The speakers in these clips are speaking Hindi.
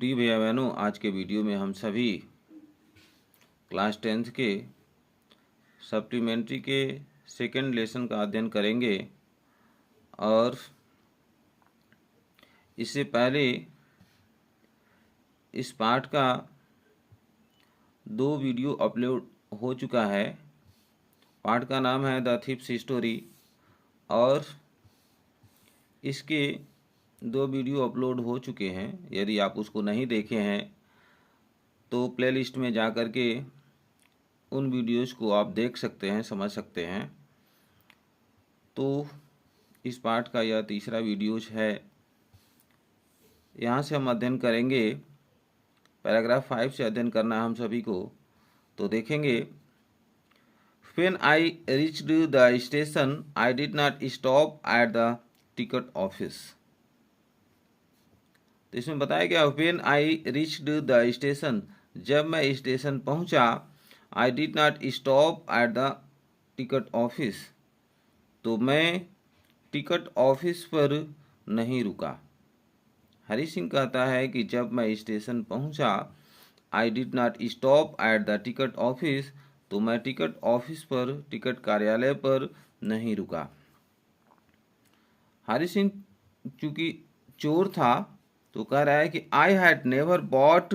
प्रिय भैया बहनों, आज के वीडियो में हम सभी क्लास 10th के सप्लीमेंट्री के सेकंड लेसन का अध्ययन करेंगे। और इससे पहले इस पाठ का 2 वीडियो अपलोड हो चुका है। पाठ का नाम है द थीफ्स स्टोरी और इसके 2 वीडियो अपलोड हो चुके हैं। यदि आप उसको नहीं देखे हैं तो प्लेलिस्ट में जा कर के उन वीडियोस को आप देख सकते हैं, समझ सकते हैं। तो इस पाठ का यह तीसरा वीडियोस है। यहाँ से हम अध्ययन करेंगे, पैराग्राफ 5 से अध्ययन करना है हम सभी को। तो देखेंगे, When I reached the station, I did not stop at the ticket office. तो इसमें बताया गया, When I reached the station, जब मैं स्टेशन पहुंचा, I did not stop at the ticket office, तो मैं टिकट ऑफिस पर नहीं रुका। हरी सिंह कहता है कि जब मैं स्टेशन पहुंचा, आई did not stop at the ticket office, तो मैं टिकट ऑफिस पर, टिकट कार्यालय पर नहीं रुका। हरी सिंह चूंकि चोर था तो कह रहा है कि I had never bought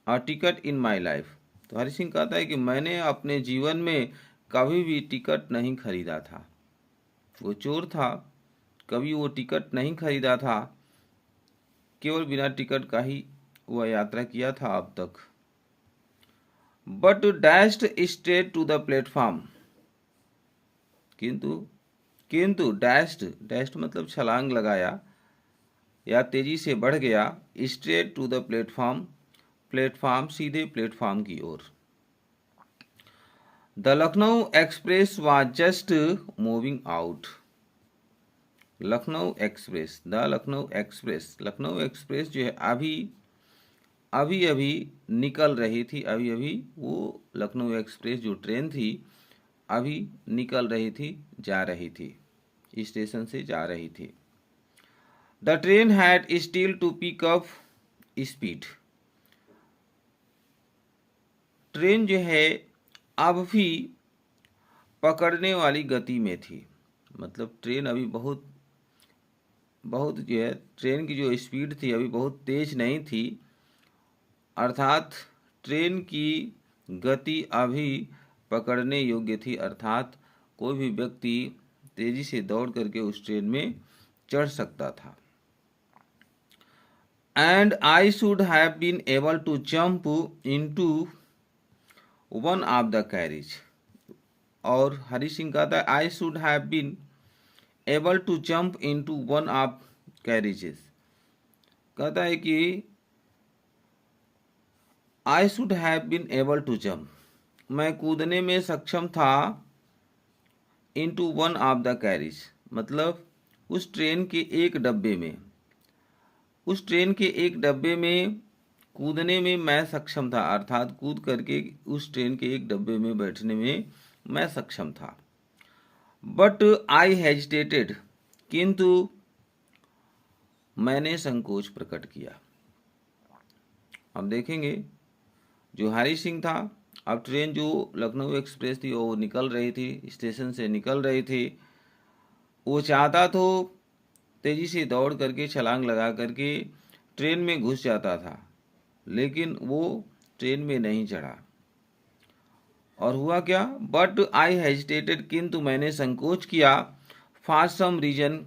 a ticket in my life. तो हरी सिंह कहता है कि मैंने अपने जीवन में कभी भी टिकट नहीं खरीदा था। वो चोर था, कभी वो टिकट नहीं खरीदा था, केवल बिना टिकट का ही वह यात्रा किया था अब तक। But dashed straight to the platform, किंतु डैश्ड मतलब छलांग लगाया या तेजी से बढ़ गया, स्ट्रेट टू द प्लेटफॉर्म सीधे प्लेटफॉर्म की ओर। The Lucknow express was just moving out. Lucknow express Lucknow express जो है अभी निकल रही थी। अभी वो लखनऊ एक्सप्रेस जो ट्रेन थी अभी निकल रही थी, जा रही थी, स्टेशन से जा रही थी। The train had still to pick up speed. Train जो है अब भी पकड़ने वाली गति में थी। मतलब ट्रेन अभी बहुत जो है, ट्रेन की जो स्पीड थी अभी बहुत तेज नहीं थी, अर्थात ट्रेन की गति अभी पकड़ने योग्य थी। अर्थात कोई भी व्यक्ति तेजी से दौड़ करके उस ट्रेन में चढ़ सकता था। And I should have been able to jump into one of the carriage. और हरि सिंह कहता है I should have been able to jump into one of carriages. कहता है कि I should have been able to jump, मैं कूदने में सक्षम था, into one of the carriage मतलब उस ट्रेन के एक डब्बे में, उस ट्रेन के एक डब्बे में कूदने में मैं सक्षम था। अर्थात कूद करके उस ट्रेन के एक डब्बे में बैठने में मैं सक्षम था। बट आई हेजिटेटेड, किंतु मैंने संकोच प्रकट किया। अब देखेंगे, जो हरि सिंह था, अब ट्रेन जो लखनऊ एक्सप्रेस थी वो निकल रही थी, स्टेशन से निकल रही थी। वो चाहता तो तेजी से दौड़ करके छलांग लगा करके ट्रेन में घुस जाता था, लेकिन वो ट्रेन में नहीं चढ़ा। और हुआ क्या? बट आई हेजिटेटेड, किंतु मैंने संकोच किया। फॉर सम रीजन,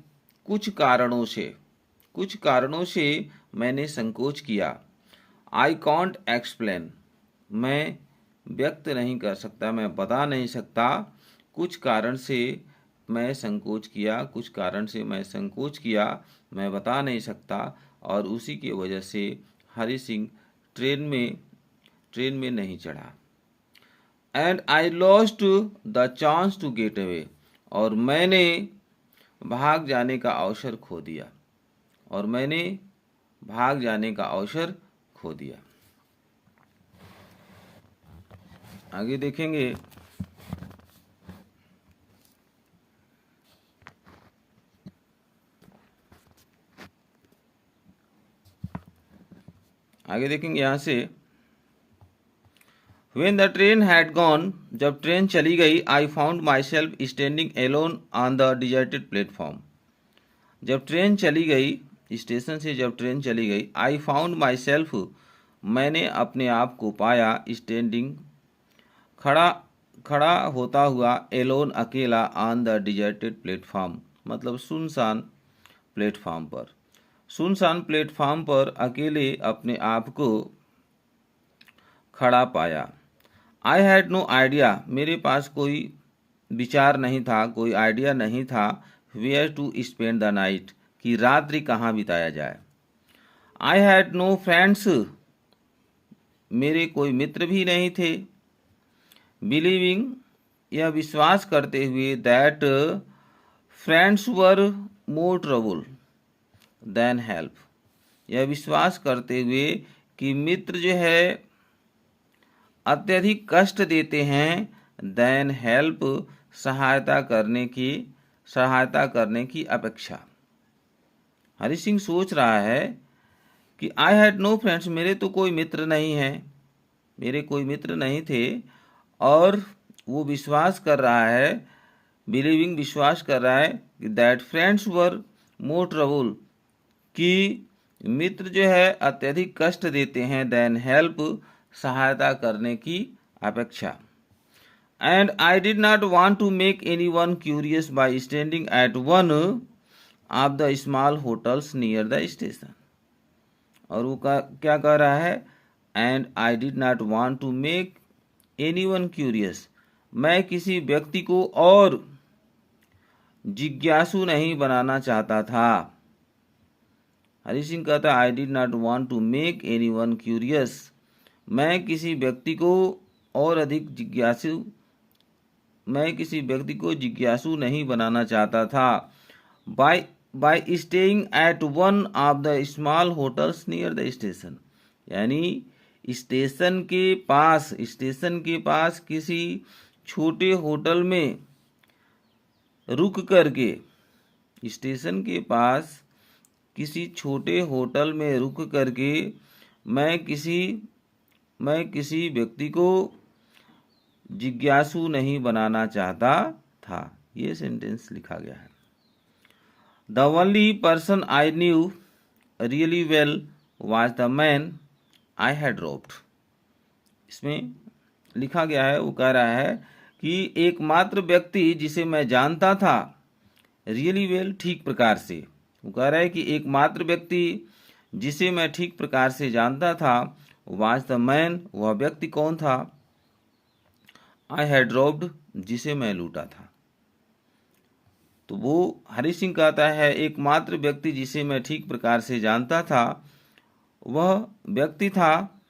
कुछ कारणों से मैंने संकोच किया। आई कॉन्ट एक्सप्लेन, मैं व्यक्त नहीं कर सकता, मैं बता नहीं सकता। कुछ कारण से मैं संकोच किया, कुछ कारण से मैं संकोच किया, मैं बता नहीं सकता। और उसी की वजह से हरि सिंह ट्रेन में नहीं चढ़ा। And I lost the chance to get away, और मैंने भाग जाने का अवसर खो दिया, और मैंने भाग जाने का अवसर खो दिया। आगे देखेंगे, आगे देखेंगे यहाँ से, When the train had gone, जब ट्रेन चली गई, I found myself standing alone on the deserted platform. जब ट्रेन चली गई, स्टेशन से जब ट्रेन चली गई, I found myself, मैंने अपने आप को पाया, स्टैंडिंग, खड़ा खड़ा होता हुआ, एलोन अकेला, ऑन द डिजर्टेड प्लेटफॉर्म, मतलब सुनसान प्लेटफॉर्म पर, सुनसान प्लेटफॉर्म पर अकेले अपने आप को खड़ा पाया। आई हैड नो आइडिया, मेरे पास कोई विचार नहीं था, कोई आइडिया नहीं था, where to spend the night, कि रात्रि कहाँ बिताया जाए। आई हैड नो फ्रेंड्स, मेरे कोई मित्र भी नहीं थे। बिलीविंग, यह विश्वास करते हुए, that friends were more trouble than help, यह विश्वास करते हुए कि मित्र जो है अत्यधिक कष्ट देते हैं, देन हेल्प, सहायता करने की अपेक्षा। हरि सिंह सोच रहा है कि आई हैड नो फ्रेंड्स, मेरे तो कोई मित्र नहीं है, मेरे कोई मित्र नहीं थे, और वो विश्वास कर रहा है, बिलीविंग विश्वास कर रहा है कि that friends were more trouble, कि मित्र जो है अत्यधिक कष्ट देते हैं, देन हेल्प, सहायता करने की अपेक्षा। And I did not want to make anyone curious by standing at one of the small hotels near the station. और वो क्या कह रहा है, and I did not want to make anyone curious, मैं किसी व्यक्ति को और जिज्ञासु नहीं बनाना चाहता था। हरि सिंह कहता है, I did not want to make anyone curious, मैं किसी व्यक्ति को और अधिक जिज्ञासु, मैं किसी व्यक्ति को जिज्ञासु नहीं बनाना चाहता था। Bye staying at one of the small hotels near the station, यानी स्टेशन के पास किसी छोटे होटल में रुक करके, स्टेशन के पास किसी छोटे होटल में रुक करके मैं किसी व्यक्ति को जिज्ञासु नहीं बनाना चाहता था। ये सेंटेंस लिखा गया है। The only person I knew really well was the man I had robed. इसमें लिखा गया है, वो कह रहा है कि एकमात्र व्यक्ति जिसे मैं जानता था, रियली वेल, ठीक प्रकार से, वो कह रहा है कि एकमात्र व्यक्ति जिसे मैं ठीक प्रकार से जानता था, वाज द मैन, वह व्यक्ति कौन था, आई हैड रोब्ड, जिसे मैं लूटा था। तो वो हरि सिंह कहता है, एकमात्र व्यक्ति जिसे मैं ठीक प्रकार से जानता था, वह व्यक्ति था,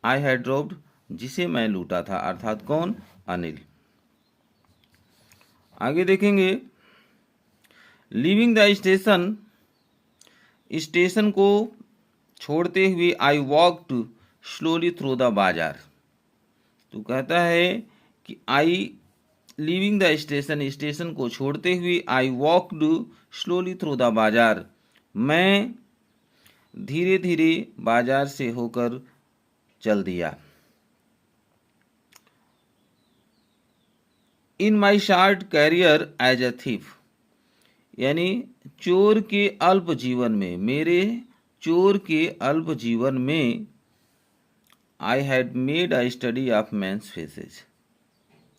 आई हैड रोब्ड, जिसे मैं लूटा था, अर्थात कौन, अनिल। आगे देखेंगे, लीविंग द स्टेशन, स्टेशन को छोड़ते हुए, I walked slowly through the bazaar. तो कहता है कि I leaving the station, station को छोड़ते हुए, I walked slowly through the bazaar, मैं धीरे धीरे बाजार से होकर चल दिया। In my short career as a thief, यानी चोर के अल्प जीवन में, मेरे चोर के अल्प जीवन में, I had made a study of man's faces.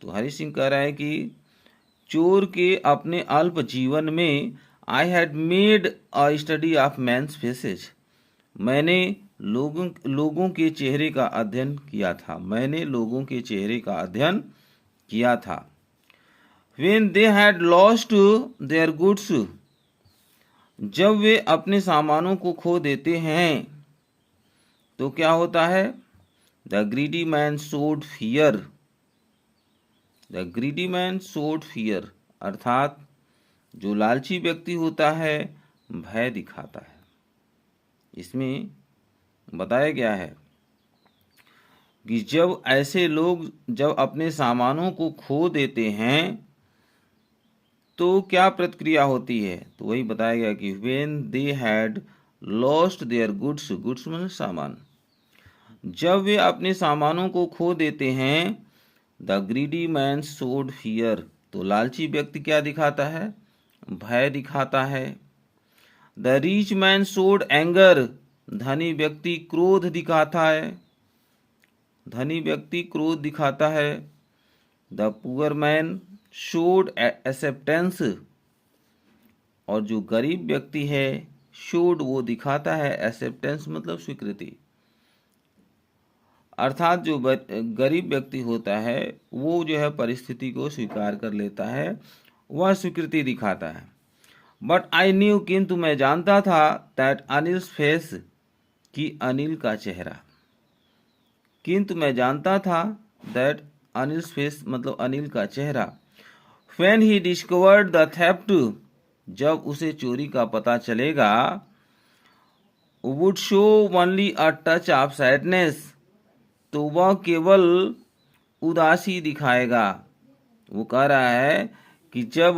तो हरि सिंह कह रहा है कि चोर के अपने अल्प जीवन में, I had made a study of man's faces, मैंने लोगों के चेहरे का अध्ययन किया था, मैंने लोगों के चेहरे का अध्ययन किया था। When they had lost their goods, जब वे अपने सामानों को खो देते हैं तो क्या होता है, The greedy man showed fear, The greedy man showed fear, अर्थात जो लालची व्यक्ति होता है भय दिखाता है। इसमें बताया गया है कि जब ऐसे लोग जब अपने सामानों को खो देते हैं तो क्या प्रतिक्रिया होती है, तो वही बताया गया कि when they had lost their goods, goods मतलब सामान, जब वे अपने सामानों को खो देते हैं, the greedy man showed fear, तो लालची व्यक्ति क्या दिखाता है? भय दिखाता है। The rich man showed anger, धनी व्यक्ति क्रोध दिखाता है। धनी व्यक्ति क्रोध दिखाता है। The poor man showed acceptance, और जो गरीब व्यक्ति है, शोड वो दिखाता है, एक्सेप्टेंस मतलब स्वीकृति। अर्थात जो गरीब व्यक्ति होता है वो जो है परिस्थिति को स्वीकार कर लेता है, वह स्वीकृति दिखाता है। बट आई न्यू, किंतु मैं जानता था, दैट अनिल्स फेस, कि अनिल का चेहरा। किंतु मैं जानता था, दैट अनिल्स फेस मतलब अनिल का चेहरा। When he discovered the theft, जब उसे चोरी का पता चलेगा, would show only a touch of sadness, तो वह केवल उदासी दिखाएगा। वो कह रहा है कि जब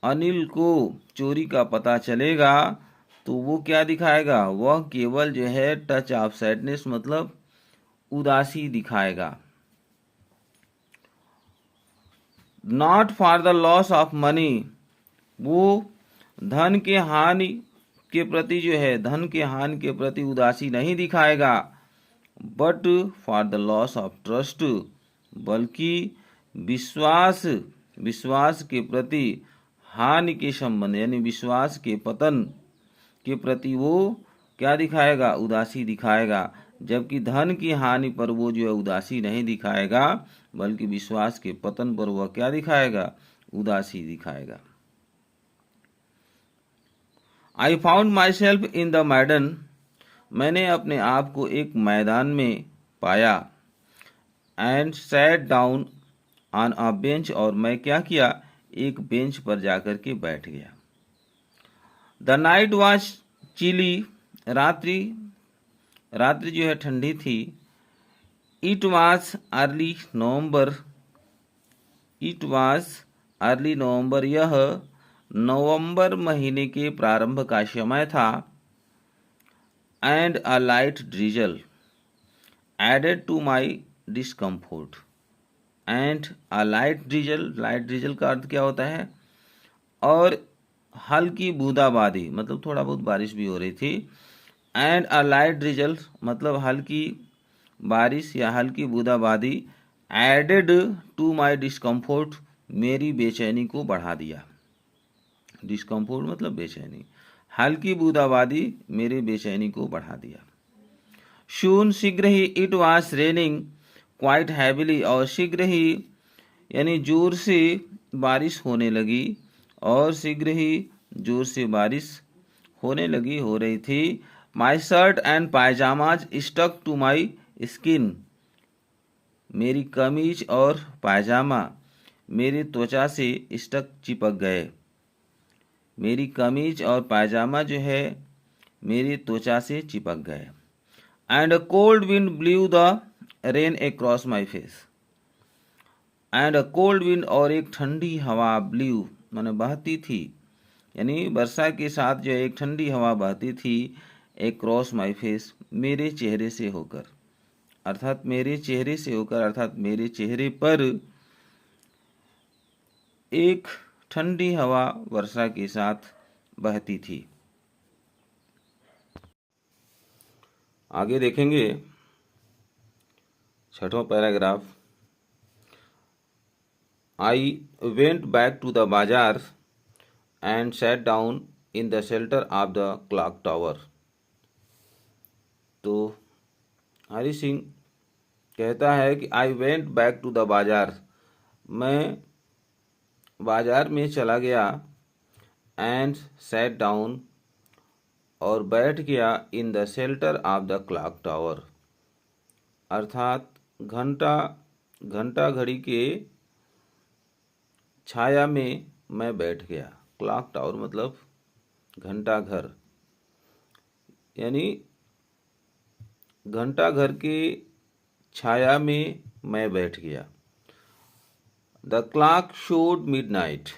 अनिल को चोरी का पता चलेगा तो वो क्या दिखाएगा? वह केवल जो है टच ऑफ सैडनेस मतलब उदासी दिखाएगा। Not for the loss of money, वो धन के हानि के प्रति जो है धन के हानि के प्रति उदासी नहीं दिखाएगा। But for the loss of trust, बल्कि विश्वास के प्रति हानि के संबंध यानी विश्वास के पतन के प्रति वो क्या दिखाएगा? उदासी दिखाएगा। जबकि धन की हानि पर वो जो है उदासी नहीं दिखाएगा, बल्कि विश्वास के पतन पर वह क्या दिखाएगा? उदासी दिखाएगा। I found my self in the मैडन, मैंने अपने आप को एक मैदान में पाया। And sat down on a bench, और मैं क्या किया? एक बेंच पर जाकर के बैठ गया। द नाइट वॉज चिली, रात्रि जो है ठंडी थी। इट वॉज अर्ली नवंबर, यह नवंबर महीने के प्रारंभ का समय था। And a light drizzle added to my discomfort, and a light drizzle का अर्थ क्या होता है? और हल्की बूंदाबांदी मतलब थोड़ा बहुत बारिश भी हो रही थी। एंड अ लाइट ड्रिजल मतलब हल्की बारिश या हल्की बूंदाबांदी एडेड टू माई डिस्कम्फोर्ट, मेरी बेचैनी को बढ़ा दिया। डिस्कम्फोर्ट मतलब बेचैनी, हल्की बूंदाबांदी मेरी बेचैनी को बढ़ा दिया। शून शीघ्र ही, it was raining quite heavily, और शीघ्र ही यानी जोर से बारिश होने लगी, और शीघ्र ही जोर से बारिश होने लगी, हो रही थी। My shirt and pyjamas stuck to my skin, मेरी कमीज और पायजामा मेरी त्वचा से स्टक चिपक गए। मेरी कमीज और पायजामा जो है मेरी त्वचा से चिपक गए। And a cold wind blue the rain across my face, and a cold wind और एक ठंडी हवा ब्ल्यू माने बहती थी, यानी वर्षा के साथ जो एक ठंडी हवा बहती थी, अक्रॉस माई फेस मेरे चेहरे से होकर, अर्थात मेरे चेहरे से होकर, अर्थात मेरे चेहरे पर एक ठंडी हवा वर्षा के साथ बहती थी। आगे देखेंगे 6वां paragraph. I went back to the bazaar and sat down in the shelter of the clock tower. तो हरि सिंह कहता है कि I went back to the bazaar, मैं बाजार में चला गया। एंड सैट डाउन और बैठ गया। इन the shelter of the clock tower, अर्थात घंटा घड़ी के छाया में मैं बैठ गया। क्लॉक टावर मतलब घंटा घर, यानी घंटा घर के छाया में मैं बैठ गया। द क्लॉक शोड मिडनाइट,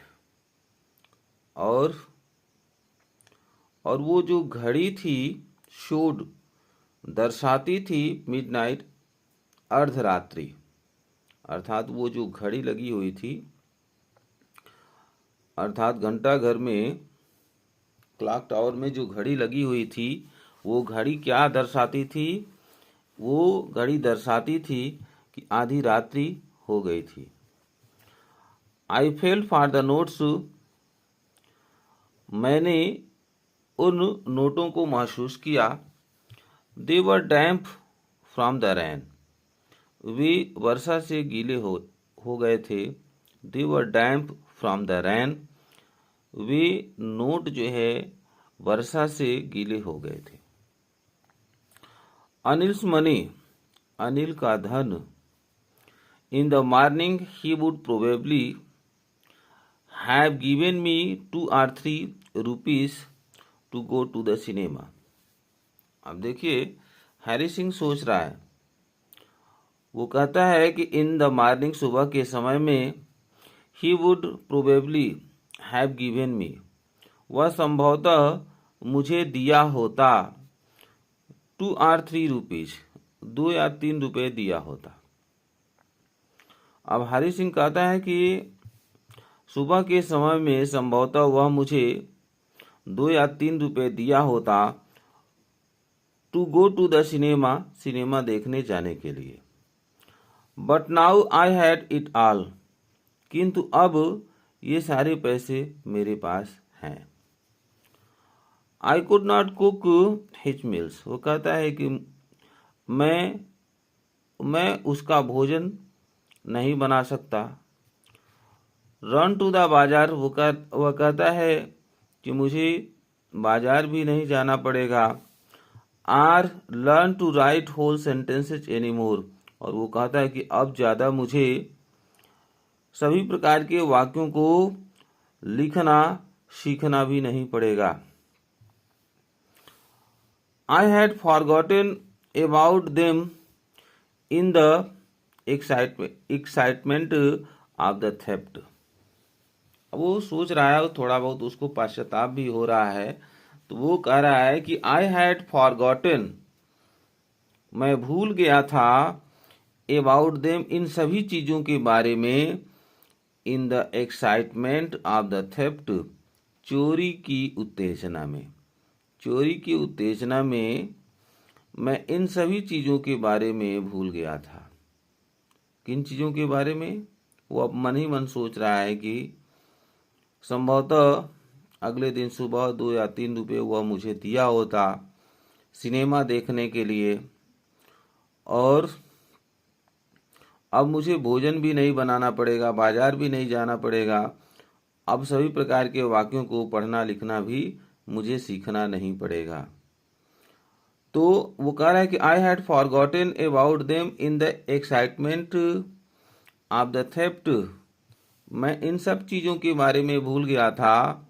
और वो जो घड़ी थी, शोड दर्शाती थी मिडनाइट, अर्धरात्रि। अर्थात वो जो घड़ी लगी हुई थी, अर्थात घंटा घर में, क्लॉक टावर में जो घड़ी लगी हुई थी, वो घड़ी क्या दर्शाती थी? वो घड़ी दर्शाती थी कि आधी रात्रि हो गई थी। I felt for the notes, मैंने उन नोटों को महसूस किया। They were damp from the rain, वे वर्षा से गीले हो गए थे। They were damp from the rain, वे नोट जो है वर्षा से गीले हो गए थे। अनिल्स मनी, अनिल का धन। In the morning he would probably have given me 2 or 3 rupees to go to the cinema. अब देखिए, हैरी सिंह सोच रहा है। वो कहता है कि इन द मॉर्निंग, सुबह के समय में, ही वुड प्रोबेबली हैव गिवन मी, वह संभवतः मुझे दिया होता, 2 or 3 rupees, 2 या 3 रुपए दिया होता। अब हरि सिंह कहता है कि सुबह के समय में संभवतः वह मुझे 2 या 3 रुपए दिया होता, to go to the cinema, cinema देखने जाने के लिए। But now I had it all, किंतु अब ये सारे पैसे मेरे पास हैं। I could not cook his meals, वो कहता है कि मैं उसका भोजन नहीं बना सकता। रन टू द बाजार, वह कहता है कि मुझे बाजार भी नहीं जाना पड़ेगा। Or learn to write whole sentences any more, और वो कहता है कि अब ज़्यादा मुझे सभी प्रकार के वाक्यों को लिखना सीखना भी नहीं पड़ेगा। I had forgotten about them in the excitement of the theft. अब वो सोच रहा है, थोड़ा बहुत उसको पश्चाताप भी हो रहा है, तो वो कह रहा है कि I had forgotten, मैं भूल गया था, about them, इन सभी चीजों के बारे में, in the excitement of the theft, चोरी की उत्तेजना में। चोरी की उत्तेजना में मैं इन सभी चीज़ों के बारे में भूल गया था। किन चीज़ों के बारे में? वो अब मन ही मन सोच रहा है कि संभवतः अगले दिन सुबह 2 या 3 रुपए वह मुझे दिया होता सिनेमा देखने के लिए, और अब मुझे भोजन भी नहीं बनाना पड़ेगा, बाजार भी नहीं जाना पड़ेगा। अब सभी प्रकार के वाक्यों को पढ़ना लिखना भी मुझे सीखना नहीं पड़ेगा। तो वो कह रहा है कि I had forgotten about them in the excitement of the theft, मैं इन सब चीज़ों के बारे में भूल गया था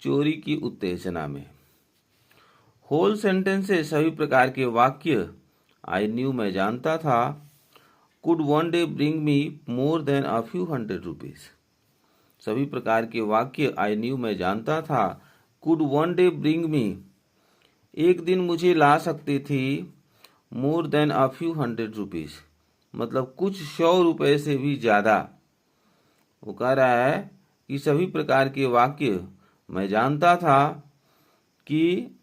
चोरी की उत्तेजना में। होल सेंटेंसेस, सभी प्रकार के वाक्य। आई न्यू, मैं जानता था। Could one day bring me more than a few hundred rupees, सभी प्रकार के वाक्य। आई न्यू, मैं जानता था। Could one day bring me, एक दिन मुझे ला सकती थी, more than a few hundred rupees, मतलब कुछ 100 रुपए से भी ज़्यादा। वो कह रहा है कि सभी प्रकार के वाक्य मैं जानता था कि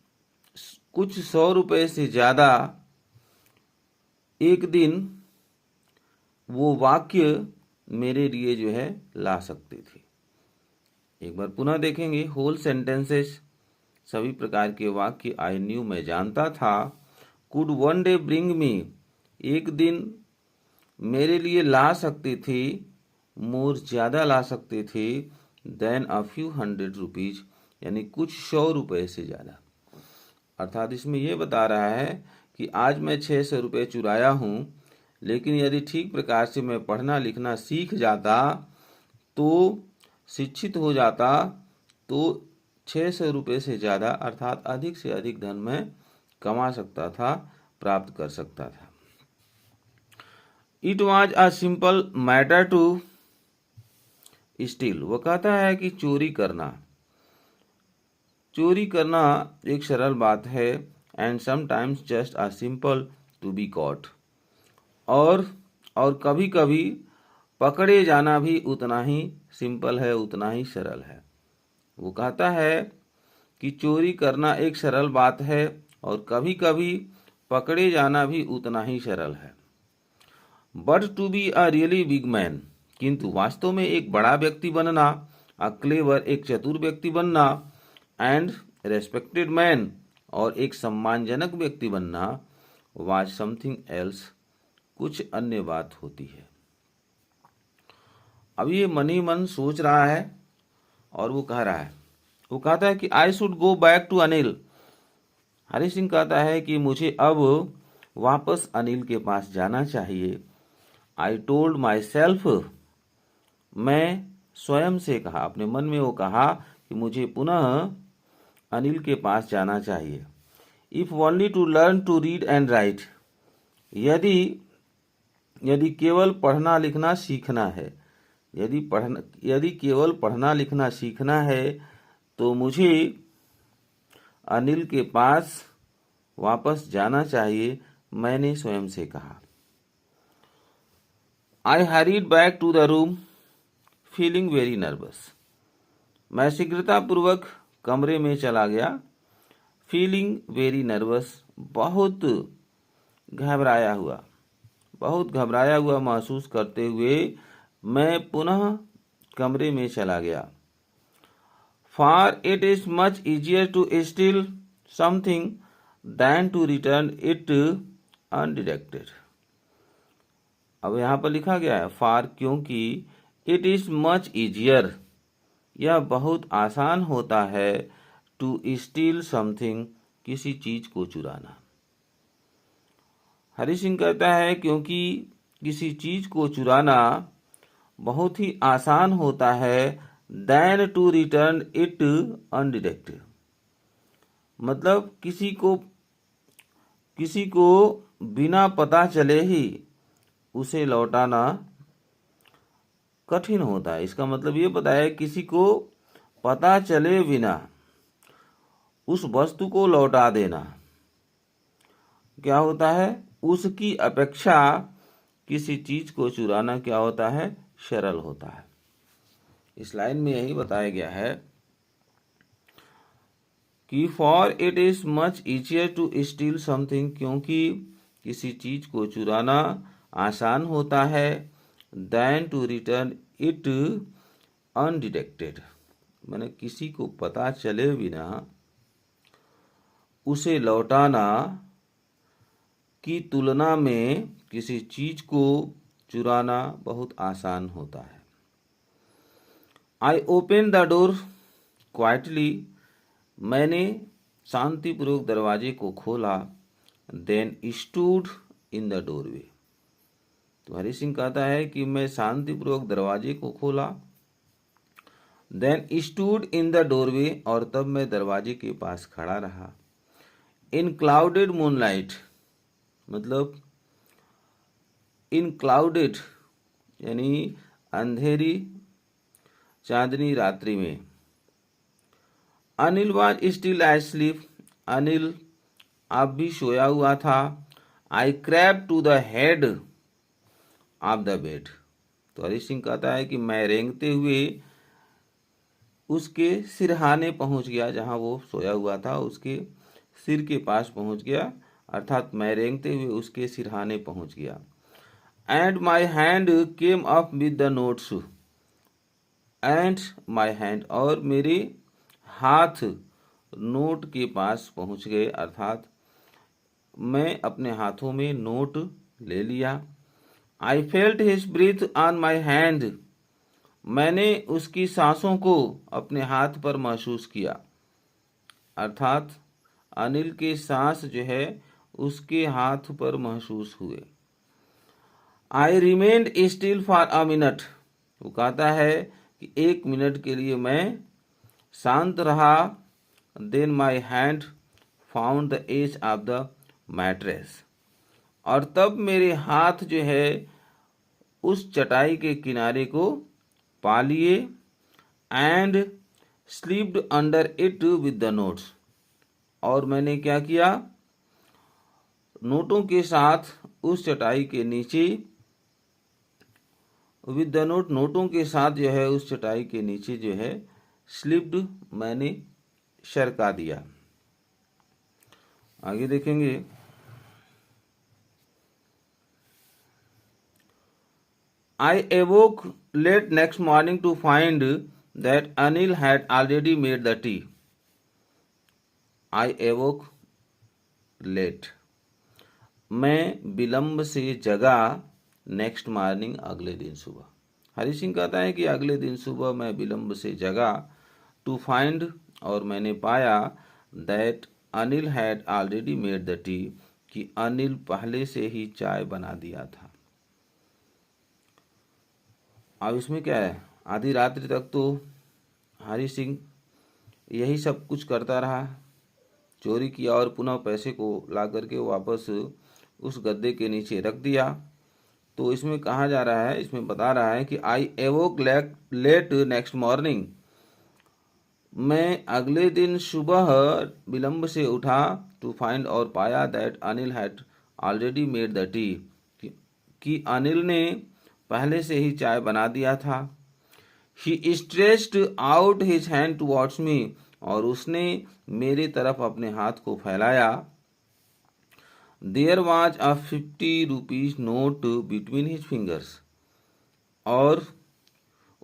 कुछ 100 रुपए से ज़्यादा एक दिन वो वाक्य मेरे लिए जो है ला सकती थी। एक बार पुनः देखेंगे। होल सेंटेंसेस, सभी प्रकार के वाक्य। आई न्यू, मैं जानता था। Could one day bring me, एक दिन मेरे लिए ला सकती थी, मोर ज़्यादा ला सकती थी, than a few hundred rupees, यानी कुछ 100 रुपए से ज़्यादा। अर्थात इसमें यह बता रहा है कि आज मैं 600 रुपये चुराया हूँ, लेकिन यदि ठीक प्रकार से मैं पढ़ना लिखना सीख जाता, तो शिक्षित हो जाता, तो 600 रुपये से ज़्यादा अर्थात अधिक से अधिक धन मैं कमा सकता था, प्राप्त कर सकता था। It was a simple matter to steal, वो कहता है कि चोरी करना एक सरल बात है। and sometimes just as simple to be caught. और कभी कभी पकड़े जाना भी उतना ही सिंपल है, उतना ही सरल है। वो कहता है कि चोरी करना एक सरल बात है और कभी कभी पकड़े जाना भी उतना ही सरल है। But to be a really big man, किंतु वास्तव में एक बड़ा व्यक्ति बनना, अ क्लेवर, एक चतुर व्यक्ति बनना, एंड रेस्पेक्टेड मैन, और एक सम्मानजनक व्यक्ति बनना, वाज समथिंग एल्स, कुछ अन्य बात होती है। अब ये मन ही मन सोच रहा है और वो कह रहा है, वो कहता है कि I should go back to Anil. Hari Singh कहता है कि मुझे अब वापस अनिल के पास जाना चाहिए। आई टोल्ड माई सेल्फ, मैं स्वयं से कहा, अपने मन में वो कहा कि मुझे पुनः अनिल के पास जाना चाहिए। If only to learn to read and write, यदि केवल पढ़ना लिखना सीखना है, यदि केवल पढ़ना लिखना सीखना है तो मुझे अनिल के पास वापस जाना चाहिए, मैंने स्वयं से कहा। I hurried back to the room feeling very nervous, मैं शीघ्रतापूर्वक कमरे में चला गया। फीलिंग वेरी नर्वस, बहुत घबराया हुआ महसूस करते हुए मैं पुनः कमरे में चला गया। For it is much easier to steal something than to return it undetected. अब यहाँ पर लिखा गया है फॉर, क्योंकि, इट इज मच इजियर, यह बहुत आसान होता है, टू स्टील समथिंग, किसी चीज को चुराना। हरि सिंह कहता है क्योंकि किसी चीज को चुराना बहुत ही आसान होता है, than to return it undetected, मतलब किसी को बिना पता चले ही उसे लौटाना कठिन होता है। इसका मतलब ये बताया किसी को पता चले बिना उस वस्तु को लौटा देना क्या होता है, उसकी अपेक्षा किसी चीज को चुराना क्या होता है, सरल होता है। इस लाइन में यही बताया गया है कि for it is much easier to steal something, क्योंकि किसी चीज को चुराना आसान होता है, than to return it undetected, माने किसी को पता चले बिना उसे लौटाना की तुलना में किसी चीज को चुराना बहुत आसान होता है। I open the door quietly, मैंने शांतिपूर्वक दरवाजे को खोला, then stood in the doorway, तो हरि सिंह कहता है कि मैं शांतिपूर्वक दरवाजे को खोला, then stood in the doorway, और तब मैं दरवाजे के पास खड़ा रहा। इन क्लाउडेड मूनलाइट, मतलब इन क्लाउडेड यानी अंधेरी चांदनी रात्रि में। Anil was still asleep, Anil अब भी सोया हुआ था। I crept to the head of the bed, तो हरि सिंह कहता है कि मैं रेंगते हुए उसके सिरहाने पहुंच गया, जहां वो सोया हुआ था उसके सिर के पास पहुंच गया, अर्थात मैं रेंगते हुए उसके सिरहाने पहुंच गया। And my hand came up with the notes, and my hand, और मेरे हाथ नोट के पास पहुंच गए, अर्थात मैं अपने हाथों में नोट ले लिया। I felt his breath on my hand, मैंने उसकी सांसों को अपने हाथ पर महसूस किया, अर्थात अनिल के सांस जो है उसके हाथ पर महसूस हुए। आई remained still for a minute, वो कहता है कि 1 मिनट के लिए मैं शांत रहा। Then my hand found the edge of the mattress, और तब मेरे हाथ जो है उस चटाई के किनारे को पा लिए। And slept under it with the notes, और मैंने क्या किया, नोटों के साथ उस चटाई के नीचे, विद द नोट, नोटों के साथ जो है उस चटाई के नीचे जो है स्लिप्ड, मैंने सरका दिया। आगे देखेंगे। I awoke late next morning to find that Anil had already made the tea. I awoke late. मैं विलंब से जगा नेक्स्ट मॉर्निंग, अगले दिन सुबह। हरि सिंह कहता है कि अगले दिन सुबह मैं विलंब से जगा, टू फाइंड, और मैंने पाया, that Anil had already made the T, कि अनिल पहले से ही चाय बना दिया था। अब इसमें क्या है, आधी रात्रि तक तो हरि सिंह यही सब कुछ करता रहा, चोरी किया और पुनः पैसे को ला करके वापस उस गद्दे के नीचे रख दिया। तो इसमें कहा जा रहा है, इसमें बता रहा है कि आई एवोक लेट नेक्स्ट मॉर्निंग, मैं अगले दिन सुबह विलंब से उठा, टू फाइंड, और पाया, that Anil had already made the T, कि अनिल ने पहले से ही चाय बना दिया था। He stretched out his hand towards me, और उसने मेरी तरफ अपने हाथ को फैलाया। There was a 50 rupees note between his fingers, और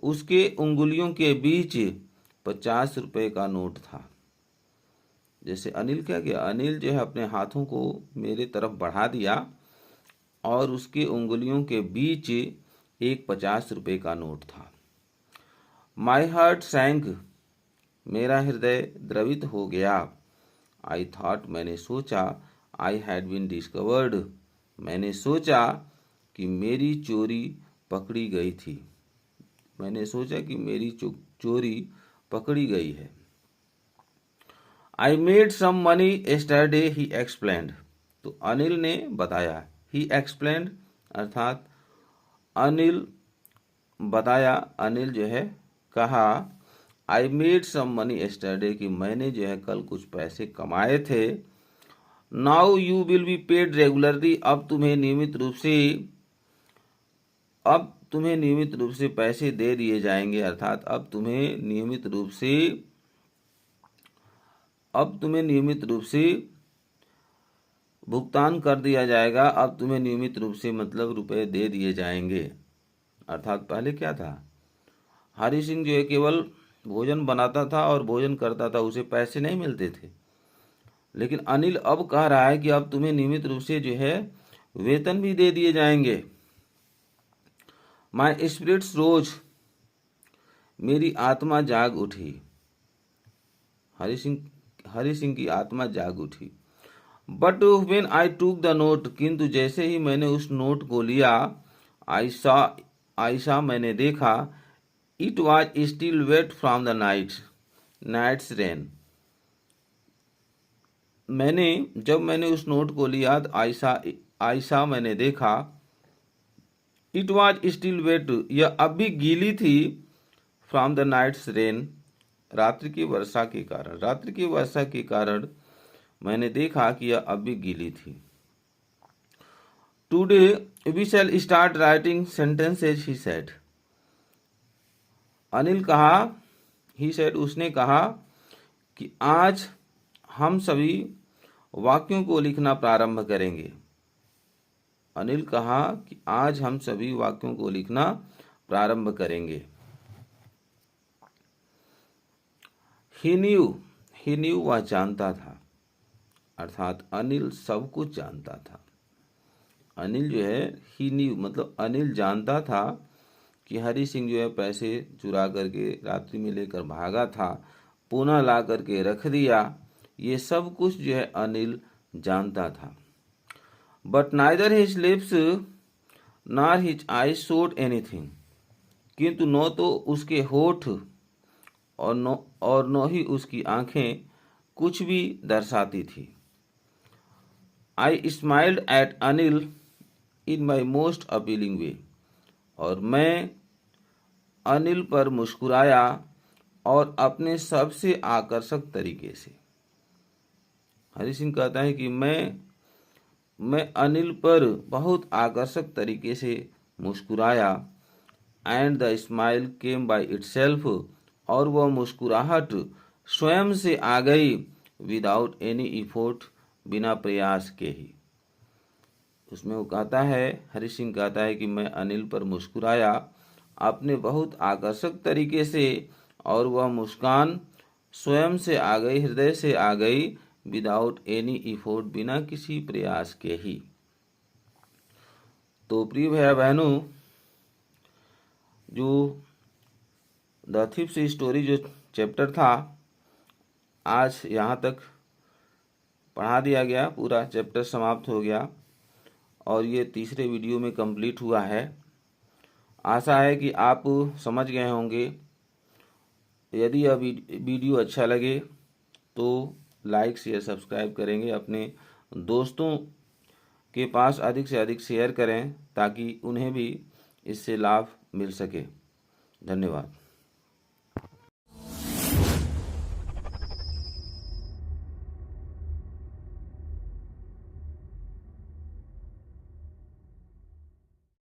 उसके उंगलियों के बीच 50 रुपए का नोट था। जैसे अनिल क्या किया, अनिल जो है अपने हाथों को मेरे तरफ बढ़ा दिया और उसके उंगलियों के बीच एक 50 रुपए का नोट था। माई हार्ट सैंक, मेरा हृदय द्रवित हो गया। आई थॉट, मैंने सोचा, आई हैड बीन डिस्कवर्ड, मैंने सोचा कि मेरी चोरी पकड़ी गई थी। मैंने सोचा कि मेरी चोरी पकड़ी गई है। I made some money yesterday, he explained, तो अनिल ने बताया। ही एक्सप्लेन्ड अर्थात अनिल बताया, अनिल जो है कहा, I made some money yesterday, कि मैंने जो है कल कुछ पैसे कमाए थे। Now you will be paid regularly, अब तुम्हें नियमित रूप से पैसे दे दिए जाएंगे, अर्थात अब तुम्हें नियमित रूप से भुगतान कर दिया जाएगा। अब तुम्हें नियमित रूप से मतलब रुपए दे दिए जाएंगे। अर्थात पहले क्या था, हरि सिंह जो है केवल भोजन बनाता था और भोजन करता था, उसे पैसे नहीं मिलते थे। लेकिन अनिल अब कह रहा है कि अब तुम्हें नियमित रूप से जो है वेतन भी दे दिए जाएंगे। माई स्पिरिट्स रोज, मेरी आत्मा जाग उठी। हरि सिंह की आत्मा जाग उठी। But when I took the note, किंतु जैसे ही मैंने उस नोट को लिया, आई सा, मैंने देखा, it was still wet from the night's rain. जब मैंने उस नोट को लिया, आई सा, मैंने देखा, इट वॉज स्टिल वेट, यह अब भी गीली थी, फ्रॉम द नाइट्स रेन, रात्रि की वर्षा के कारण मैंने देखा कि यह अब भी गीली थी। Today we shall start writing sentences, he said, Anil कहा, ही सेड, उसने कहा कि आज हम सभी वाक्यों को लिखना प्रारंभ करेंगे। अनिल कहा कि आज हम सभी वाक्यों को लिखना प्रारंभ करेंगे। ही न्यू, वह जानता था, अर्थात अनिल सब कुछ जानता था। अनिल जो है, ही न्यू मतलब अनिल जानता था कि हरि सिंह जो है पैसे चुरा करके रात्रि में लेकर भागा था, पुनः ला करके रख दिया, ये सब कुछ जो है अनिल जानता था। But neither his lips nor his eyes showed anything, किंतु न तो उसके होठ और न ही उसकी आंखें कुछ भी दर्शाती थी। I smiled at Anil in my most appealing way, और मैं अनिल पर मुस्कुराया और अपने सबसे आकर्षक तरीके से। हरि सिंह कहता है कि मैं मैं अनिल पर बहुत आकर्षक तरीके से मुस्कुराया। And the smile came by itself, और वह मुस्कुराहट स्वयं से आ गई। विदाउट एनी इफोर्ट, बिना प्रयास के ही। उसमें वो कहता है, हरि सिंह कहता है कि मैं अनिल पर मुस्कुराया आपने बहुत आकर्षक तरीके से, और वह मुस्कान स्वयं से आ गई, हृदय से आ गई। विदाउट एनी इफोर्ट, बिना किसी प्रयास के ही। तो प्रिय भैया बहनों, जो द थीफ्स स्टोरी जो चैप्टर था, आज यहाँ तक पढ़ा दिया गया, पूरा चैप्टर समाप्त हो गया और ये तीसरे वीडियो में कंप्लीट हुआ है। आशा है कि आप समझ गए होंगे। यदि यह वीडियो अच्छा लगे तो लाइक शेयर सब्सक्राइब करेंगे, अपने दोस्तों के पास अधिक से अधिक शेयर करें ताकि उन्हें भी इससे लाभ मिल सके। धन्यवाद।